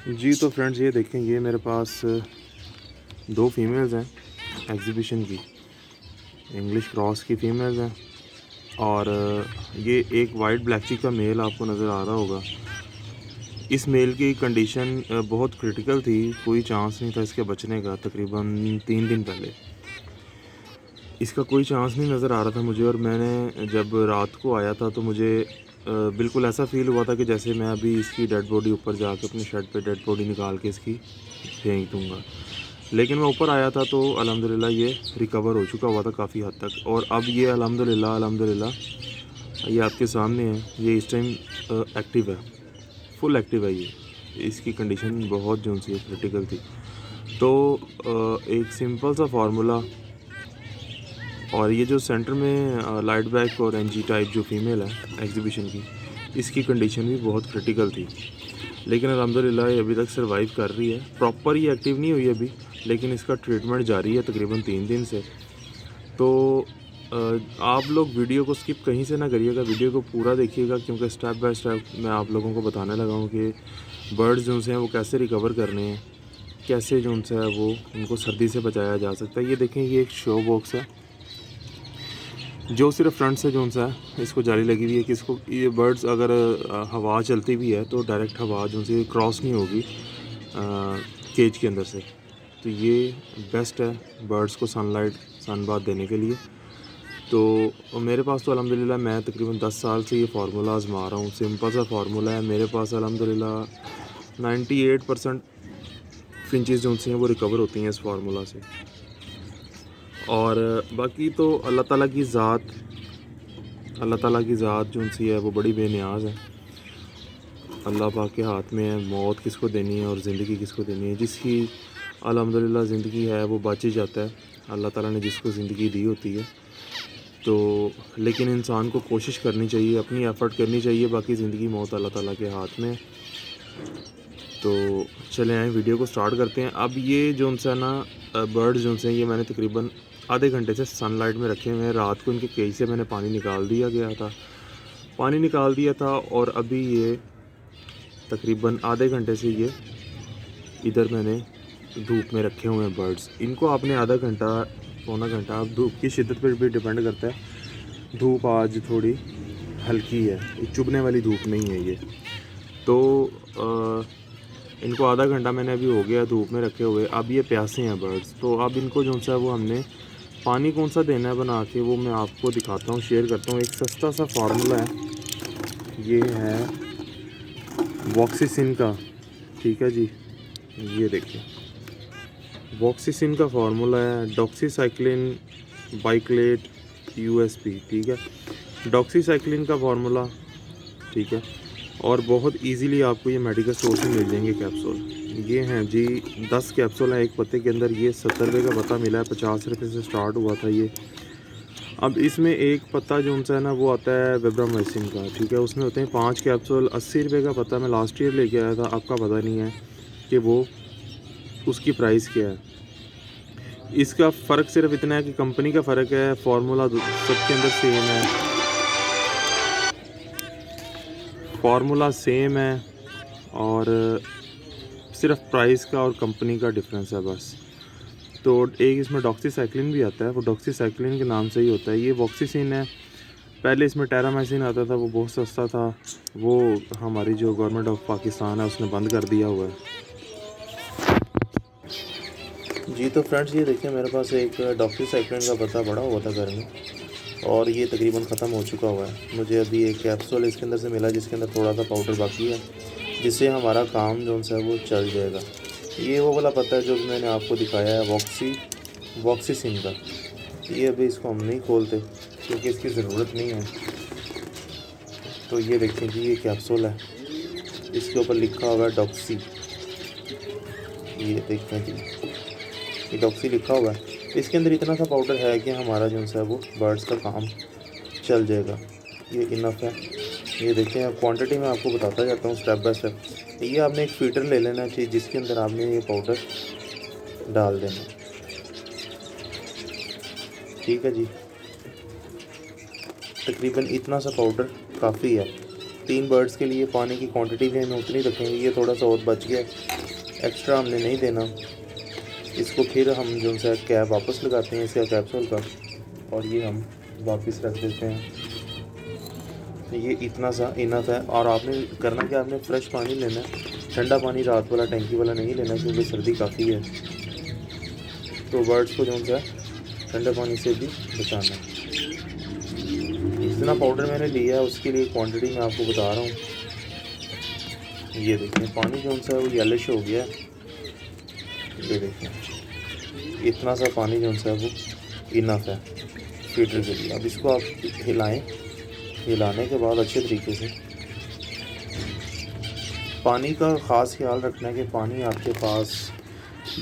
जी तो फ्रेंड्स ये देखें, ये मेरे पास दो फीमेल्स हैं एग्जीबिशन की, इंग्लिश क्रॉस की फ़ीमेल्स हैं। और ये एक वाइट ब्लैक चिक का मेल आपको नज़र आ रहा होगा। इस मेल की कंडीशन बहुत क्रिटिकल थी, कोई चांस नहीं था इसके बचने का। तकरीबन 3 दिन पहले इसका कोई चांस नहीं नज़र आ रहा था मुझे, और मैंने जब रात को आया था तो मुझे बिल्कुल ऐसा फ़ील हुआ था कि जैसे मैं अभी इसकी डेड बॉडी ऊपर जाके अपनी शर्ट पे डेड बॉडी निकाल के इसकी फेंक दूँगा। लेकिन मैं ऊपर आया था तो अल्हम्दुलिल्लाह ये रिकवर हो चुका हुआ था काफ़ी हद तक, और अब ये अल्हम्दुलिल्लाह ये आपके सामने है। ये इस टाइम एक्टिव है, फुल एक्टिव है ये। इसकी कंडीशन बहुत जो सी क्रिटिकल थी। तो एक सिंपल सा फार्मूला, और ये जो सेंटर में लाइट ब्लैक और एनजी टाइप जो फीमेल है एग्जीबिशन की, इसकी कंडीशन भी बहुत क्रिटिकल थी। लेकिन अल्हम्दुलिल्लाह ये अभी तक सर्वाइव कर रही है। प्रॉपर ये एक्टिव नहीं हुई अभी, लेकिन इसका ट्रीटमेंट जारी है तकरीबन 3 दिन से। तो आप लोग वीडियो को स्किप कहीं से ना करिएगा, वीडियो को पूरा देखिएगा, क्योंकि स्टेप बाय स्टेप मैं आप लोगों को बताने लगा हूँ कि बर्ड्स जो हैं वो कैसे रिकवर करने हैं, कैसे जो है वो उनको सर्दी से बचाया जा सकता है। ये देखें, ये एक शो बॉक्स है जो सिर्फ फ्रंट से जो है इसको जाली लगी हुई है कि इसको ये बर्ड्स अगर हवा चलती भी है तो डायरेक्ट हवा जो है क्रॉस नहीं होगी केज के अंदर से। तो ये बेस्ट है बर्ड्स को सनलाइट सनबाथ देने के लिए। तो मेरे पास तो अल्हम्दुलिल्लाह मैं तकरीबन 10 साल से ये फार्मूला आज़मा रहा हूँ। सिंपल सा फार्मूला है मेरे पास। अल्हम्दुलिल्लाह 98% फिंचेस जो हैं वो रिकवर होती हैं इस फार्मूला से। और बाकी तो अल्लाह ताला की ज़ात जो सी है वो बड़ी बेनियाज़ है। अल्लाह पाक के हाथ में है मौत किसको देनी है और ज़िंदगी किसको देनी है। जिसकी अल्हम्दुलिल्लाह ज़िंदगी है वो बच ही जाता है, अल्लाह ताला ने जिसको ज़िंदगी दी होती है। तो लेकिन इंसान को कोशिश करनी चाहिए, अपनी एफ़र्ट करनी चाहिए, बाकी ज़िंदगी मौत अल्लाह ताला के हाथ में। तो चले आए वीडियो को स्टार्ट करते हैं। अब ये जो है ना बर्ड्स जो हैं ये मैंने तकरीबन आधे घंटे से सनलाइट में रखे हुए हैं। रात को इनके केज से मैंने पानी निकाल दिया था और अभी ये तकरीबन आधे घंटे से ये इधर मैंने धूप में रखे हुए हैं बर्ड्स। इनको आपने आधा घंटा पौना घंटा, अब धूप की शिद्दत पर भी डिपेंड करता है। धूप आज थोड़ी हल्की है, चुभने वाली धूप नहीं है ये। तो इनको आधा घंटा मैंने अभी हो गया धूप में रखे हुए। अब ये प्यासे हैं बर्ड्स, तो अब इनको जो है वो हमने पानी कौन सा देना है बना के वो मैं आपको दिखाता हूँ, शेयर करता हूँ। एक सस्ता सा फार्मूला है, ये है वॉक्सीसिन का, ठीक है जी। ये देखिए वॉक्सीसिन का फार्मूला है, डॉक्सीसाइक्लिन बाइक्लेट यूएसपी, ठीक है। डॉक्सीसाइक्लिन का फार्मूला, ठीक है। और बहुत इजीली आपको ये मेडिकल स्टोर से मिल जाएंगे कैप्सूल। ये हैं जी 10 कैप्सूल हैं एक पत्ते के अंदर। ये 70 रुपये का पत्ता मिला है, 50 रुपये से स्टार्ट हुआ था ये। अब इसमें एक पत्ता जो है ना वो आता है वेब्रामाइसिन का, ठीक है। उसमें होते हैं 5 कैप्सूल। 80 रुपये का पत्ता मैं लास्ट ईयर लेके आया था, आपका पता नहीं है कि वो उसकी प्राइस क्या है। इसका फ़र्क सिर्फ इतना है कि कंपनी का फ़र्क है, फार्मूला सबके अंदर सेम है, फार्मूला सेम है, और सिर्फ प्राइस का और कंपनी का डिफरेंस है बस। तो एक इसमें डॉक्सीसाइक्लिन भी आता है, वो डॉक्सीसाइक्लिन के नाम से ही होता है। ये वॉक्सीसिन है। पहले इसमें टेरामाइसिन आता था, वो बहुत सस्ता था, वो हमारी जो गवर्नमेंट ऑफ पाकिस्तान है उसने बंद कर दिया हुआ है जी। तो फ्रेंड्स ये देखिए मेरे पास एक डॉक्सीसाइक्लिन का पत्ता पड़ा हुआ था घर में, और ये तकरीबन ख़त्म हो चुका हुआ है। मुझे अभी एक कैप्सूल इसके अंदर से मिला जिसके अंदर थोड़ा सा पाउडर बाकी है, जिससे हमारा काम जो है वो चल जाएगा। ये वो वाला पत्ता है जो मैंने आपको दिखाया है वॉक्सीसिन का। ये अभी इसको हम नहीं खोलते क्योंकि इसकी ज़रूरत नहीं है। तो ये देखें कि ये कैप्सूल है, इसके ऊपर लिखा हुआ है डॉक्सी। ये देखें जी, ये डॉक्सी लिखा हुआ है। इसके अंदर इतना सा पाउडर है कि हमारा जो है वो बर्ड्स का काम चल जाएगा। ये इनफ है। ये देखें, क्वांटिटी मैं आपको बताता जाता हूँ स्टेप बाय स्टेप। ये आपने एक फीडर ले लेना चाहिए जिसके अंदर आपने ये पाउडर डाल देना, ठीक है जी। तकरीबन इतना सा पाउडर काफ़ी है। 3 बर्ड्स के लिए पानी की क्वांटिटी भी हमें उतनी रखेंगे। ये थोड़ा सा और बच गया, एक्स्ट्रा हमने नहीं देना। इसको फिर हम जो सा कैप वापस लगाते हैं इसका कैप्सूल का, और ये हम वापस रख देते हैं। तो ये इतना सा इनफ है। और आपने करना क्या, आपने फ्रेश पानी लेना है, ठंडा पानी रात वाला टंकी वाला नहीं लेना, क्योंकि सर्दी काफ़ी है। तो बर्ड्स को जो सा ठंडे पानी से भी बचाना है। जितना पाउडर मैंने लिया है उसके लिए क्वांटिटी मैं आपको बता रहा हूँ। ये देखें पानी जो सा वो येलिश हो गया। ये देखें इतना सा पानी जो सा वो इनफ है फीडर के लिए। अब इसको आप हिलाएं, हिलाने के बाद अच्छे तरीके से पानी का ख़ास ख्याल रखना है कि पानी आपके पास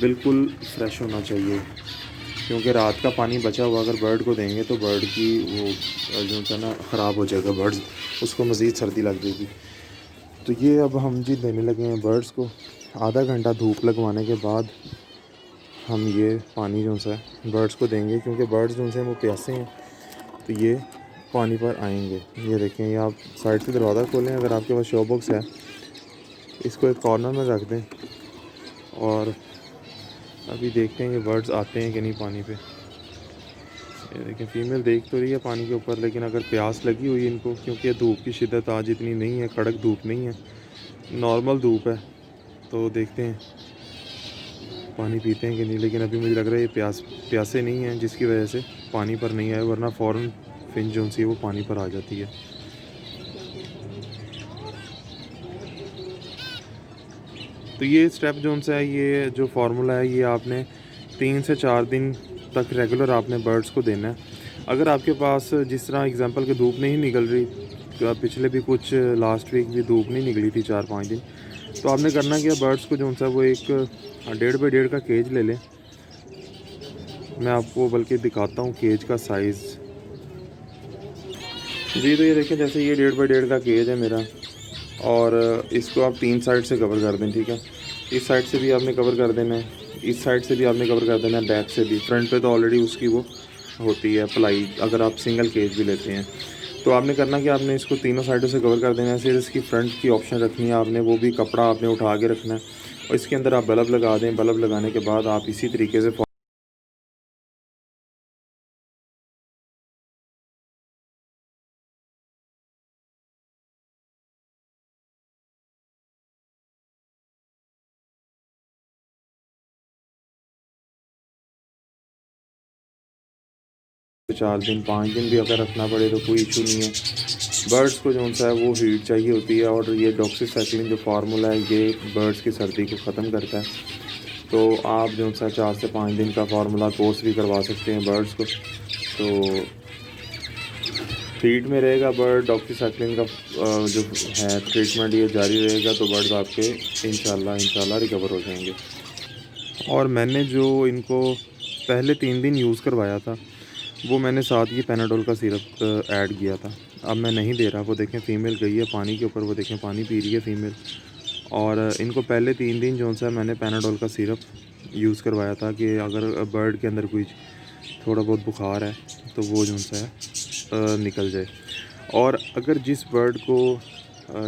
बिल्कुल फ्रेश होना चाहिए, क्योंकि रात का पानी बचा हुआ अगर बर्ड को देंगे तो बर्ड की वो जो है ना ख़राब हो जाएगा, बर्ड्स उसको मज़ीद सर्दी लग जाएगी। तो ये अब हम जी देने लगे हैं बर्ड्स को। आधा घंटा धूप लगवाने के बाद हम ये पानी जो सा बर्ड्स को देंगे, क्योंकि बर्ड्स जो से वो प्यासे हैं तो ये पानी पर आएंगे। ये देखें, ये आप साइड से दरवाज़ा खोलें, अगर आपके पास शो बॉक्स है इसको एक कॉर्नर में रख दें, और अभी देखते हैं कि बर्ड्स आते हैं कि नहीं पानी पे। ये देखें फीमेल देख तो रही है पानी के ऊपर, लेकिन अगर प्यास लगी हुई इनको, क्योंकि धूप की शिद्दत आज इतनी नहीं है, कड़क धूप नहीं है, नॉर्मल धूप है, तो देखते हैं पानी पीते हैं कि नहीं। लेकिन अभी मुझे लग रहा है ये प्यासे नहीं हैं, जिसकी वजह से पानी पर नहीं आए, वरना फ़ौरन फिंच जो सी वो पानी पर आ जाती है। तो ये स्टेप जो सा है, ये जो फार्मूला है, ये आपने 3 से 4 दिन तक रेगुलर आपने बर्ड्स को देना है। अगर आपके पास जिस तरह एग्जांपल के धूप नहीं निकल रही, पिछले भी कुछ लास्ट वीक भी धूप नहीं निकली थी 4-5 दिन, तो आपने करना क्या, बर्ड्स को जो सा वो एक 1.5 बाई 1.5 का केज ले लें। मैं आपको बल्कि दिखाता हूँ केज का साइज़ जी। तो ये देखें, जैसे ये 1.5 बाई 1.5 का केज है मेरा, और इसको आप 3 साइड से कवर कर दें, ठीक है। इस साइड से भी आपने कवर कर देना है, इस साइड से भी आपने कवर कर देना है, बैक से भी। फ्रंट पे तो ऑलरेडी उसकी वो होती है प्लाई, अगर आप सिंगल केज भी लेते हैं। तो आपने करना कि आपने इसको तीनों साइडों से कवर कर देना है। फिर इसकी फ्रंट की ऑप्शन रखनी है आपने, वो भी कपड़ा आपने उठा के रखना है, और इसके अंदर आप बल्ब लगा दें। बल्ब लगाने के बाद आप इसी तरीके से 4 दिन 5 दिन भी अगर रखना पड़े तो कोई इशू नहीं है। बर्ड्स को जो सा है वो हीट चाहिए होती है, और ये डॉक्सीसाइक्लिन जो फार्मूला है ये बर्ड्स की सर्दी को ख़त्म करता है। तो आप जो सा 4 से 5 दिन का फार्मूला कोर्स भी करवा सकते हैं बर्ड्स को। तो हीट में रहेगा बर्ड, डॉक्सीसाइक्लिन का जो है ट्रीटमेंट ये जारी रहेगा, तो बर्ड्स आपके इंशाल्लाह रिकवर हो जाएंगे। और मैंने जो इनको पहले 3 दिन यूज़ करवाया था, वो मैंने साथ ये पैनाडोल का सिरप ऐड किया था। अब मैं नहीं दे रहा। वो देखें फीमेल गई है पानी के ऊपर, वो देखें पानी पी रही है फीमेल। और इनको पहले 3 दिन जो सा मैंने पैनाडोल का सिरप यूज़ करवाया था, कि अगर बर्ड के अंदर कोई थोड़ा बहुत बुखार है तो वो जो सा है निकल जाए। और अगर जिस बर्ड को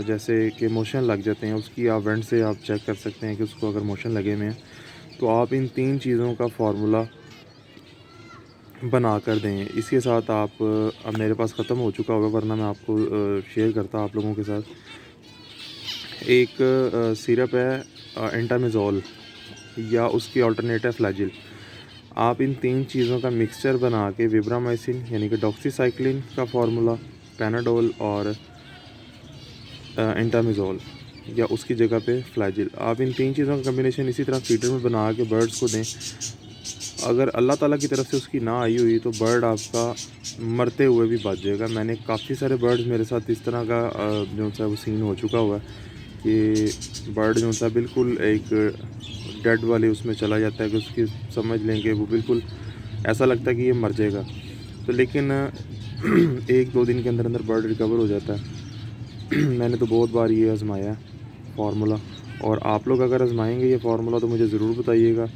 जैसे कि मोशन लग जाते हैं, उसकी आप वेंट से आप चेक कर सकते हैं कि उसको अगर मोशन लगे हुए हैं, तो आप इन 3 चीज़ों का फार्मूला बना कर दें। इसके साथ आप अब मेरे पास ख़त्म हो चुका होगा, वरना मैं आपको शेयर करता आप लोगों के साथ। एक सिरप है एंटामेज़ोल, या उसकी अल्टरनेट है फ्लैजिल। आप इन 3 चीज़ों का मिक्सचर बना के विब्रामाइसिन यानी कि डॉक्सीसाइक्लिन का फार्मूला, पैनाडोल और एंटामेज़ोल, या उसकी जगह पे फ्लैजिल, आप इन 3 चीज़ों का कम्बिनेशन इसी तरह फीडर में बना के बर्ड्स को दें। अगर अल्लाह ताला की तरफ से उसकी ना आई हुई तो बर्ड आपका मरते हुए भी बच जाएगा। मैंने काफ़ी सारे बर्ड्स, मेरे साथ इस तरह का जो सा वो सीन हो चुका हुआ है कि बर्ड जो सा बिल्कुल एक डेड वाले उसमें चला जाता है, कि उसकी समझ लेंगे वो बिल्कुल ऐसा लगता है कि ये मर जाएगा। तो लेकिन 1-2 दिन के अंदर अंदर बर्ड रिकवर हो जाता है। मैंने तो बहुत बार ये आजमाया है फार्मूला, और आप लोग अगर आजमाएंगे ये फार्मूला तो मुझे ज़रूर बताइएगा।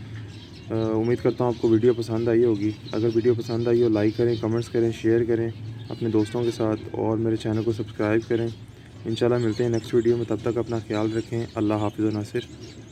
उम्मीद करता हूँ आपको वीडियो पसंद आई होगी। अगर वीडियो पसंद आई हो, लाइक करें, कमेंट्स करें, शेयर करें अपने दोस्तों के साथ, और मेरे चैनल को सब्सक्राइब करें। इंशाल्लाह मिलते हैं नेक्स्ट वीडियो में, तब तक अपना ख्याल रखें। अल्लाह हाफ़िज़ व नासिर।